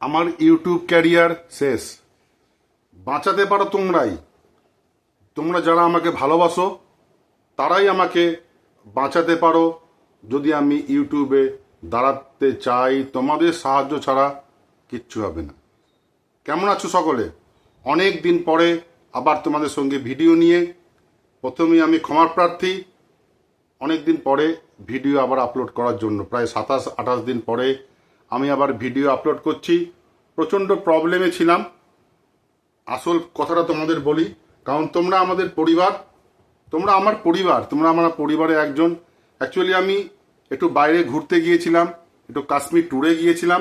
আমার YouTube career শেষ। বাঁচাতে পারো তোমরা যারা আমাকে ভালোবাসো তারাই আমাকে বাঁচাতে পারো। যদি আমি ইউটিউবে দাঁড়াতে চাই, তোমাদের সাহায্য ছাড়া কিচ্ছু হবে না। কেমন আছো সকলে? অনেক দিন পরে আবার তোমাদের সঙ্গে ভিডিও নিয়ে। প্রথমেই আমি ক্ষমার প্রার্থী, অনেক দিন পরে ভিডিও আবার আপলোড করার জন্য। প্রায় 27-28 দিন পরে আমি আবার ভিডিও আপলোড করছি। প্রচণ্ড প্রবলেমে ছিলাম। আসল কথাটা তোমাদের বলি, কারণ তোমরা আমাদের পরিবার, তোমরা আমার পরিবার, তোমরা আমার পরিবারে একজন। অ্যাকচুয়ালি আমি একটু বাইরে ঘুরতে গিয়েছিলাম, একটু কাশ্মীর ট্যুরে গিয়েছিলাম,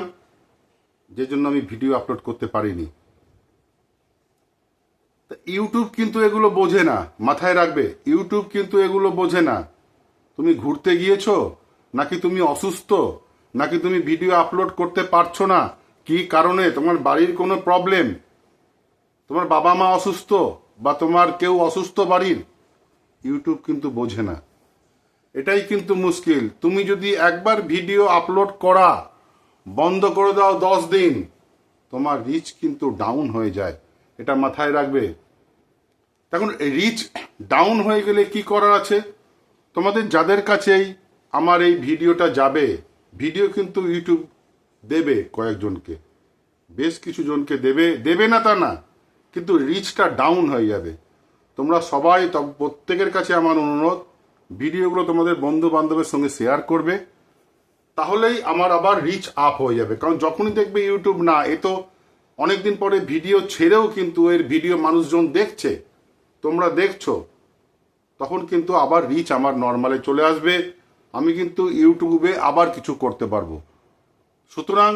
যে জন্য আমি ভিডিও আপলোড করতে পারিনি। তা ইউটিউব কিন্তু এগুলো বোঝে না, মাথায় রাখবে। ইউটিউব কিন্তু এগুলো বোঝে না। তুমি ঘুরতে গিয়েছো, নাকি তুমি অসুস্থ, নাকি তুমি ভিডিও আপলোড করতে পারছো না, কি কারণে, তোমার বাড়ির কোনো প্রবলেম, তোমার বাবা মা অসুস্থ, বা তোমার কেউ অসুস্থ বাড়ির, ইউটিউব কিন্তু বোঝে না। এটাই কিন্তু মুশকিল। তুমি যদি একবার ভিডিও আপলোড করা বন্ধ করে দাও 10 দিন, তোমার রিচ কিন্তু ডাউন হয়ে যায়। এটা মাথায় রাখবে। এখন রিচ ডাউন হয়ে গেলে কি করার আছে? তোমাদের যাদের কাছেই আমার এই ভিডিওটা যাবে, ভিডিও কিন্তু ইউটিউব দেবে কয়েকজনকে, বেশ কিছু জনকে দেবে না তা না, কিন্তু রিচটা ডাউন হয়ে যাবে। তোমরা সবাই প্রত্যেকের কাছে আমার অনুরোধ, ভিডিওগুলো তোমাদের বন্ধু বান্ধবের সঙ্গে শেয়ার করবে, তাহলেই আমার আবার রিচ আপ হয়ে যাবে। কারণ যখনই দেখবে ইউটিউব না, এ তো অনেকদিন পরে ভিডিও ছেড়েও কিন্তু এর ভিডিও মানুষজন দেখছে, তোমরা দেখছো, তখন কিন্তু আবার রিচ আমার নর্মালে চলে আসবে। আমি কিন্তু ইউটিউবে আবার কিছু করতে পারবো। সুতরাং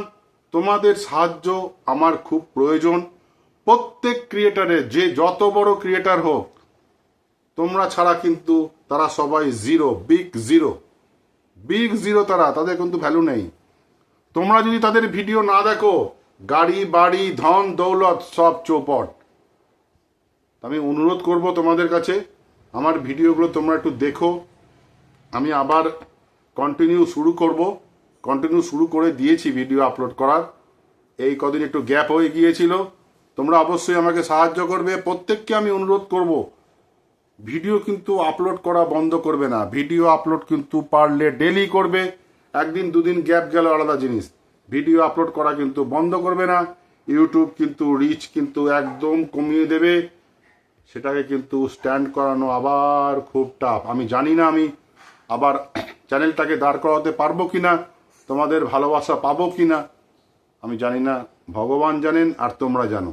তোমাদের সাহায্য আমার খুব প্রয়োজন। প্রত্যেক ক্রিয়েটারের, যে যত বড় ক্রিয়েটার হোক, তোমরা ছাড়া কিন্তু তারা সবাই জিরো, বিগ জিরো। তাদের কিন্তু ভ্যালু নেই। তোমরা যদি তাদের ভিডিও না দেখো, গাড়ি বাড়ি ধন দৌলত সব চৌপট। আমি অনুরোধ করব তোমাদের কাছে, আমার ভিডিওগুলো তোমরা একটু দেখো। আমি আবার কন্টিনিউ শুরু করে দিয়েছি ভিডিও আপলোড করার। এই কদিন একটু গ্যাপ হয়ে গিয়েছিল। তোমরা অবশ্যই আমাকে সাহায্য করবে। প্রত্যেককে আমি অনুরোধ করব, ভিডিও কিন্তু আপলোড করা বন্ধ করবে না। ভিডিও আপলোড কিন্তু পারলে ডেলি করবে। একদিন দুদিন গ্যাপ গেল আলাদা জিনিস, ভিডিও আপলোড করা কিন্তু বন্ধ করবে না। ইউটিউব কিন্তু রিচ কিন্তু একদম কমিয়ে দেবে। সেটাকে কিন্তু স্ট্যান্ড করানো আবার খুব টাফ। আমি জানি না আমি আবার চ্যানেলটাকে দাঁড় করাতে পারবো কিনা, তোমাদের ভালোবাসা পাবো কিনা আমি জানি না। ভগবান জানেন আর তোমরা জানো।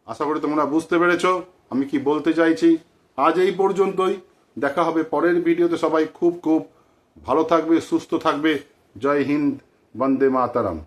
আশা করি তোমরা বুঝতে পেরেছো আমি কি বলতে চাইছি। আজ এই পর্যন্তই। দেখা হবে পরের ভিডিওতে। সবাই খুব ভালো থাকবে, সুস্থ থাকবে। জয় হিন্দ, বন্দে মাতারাম।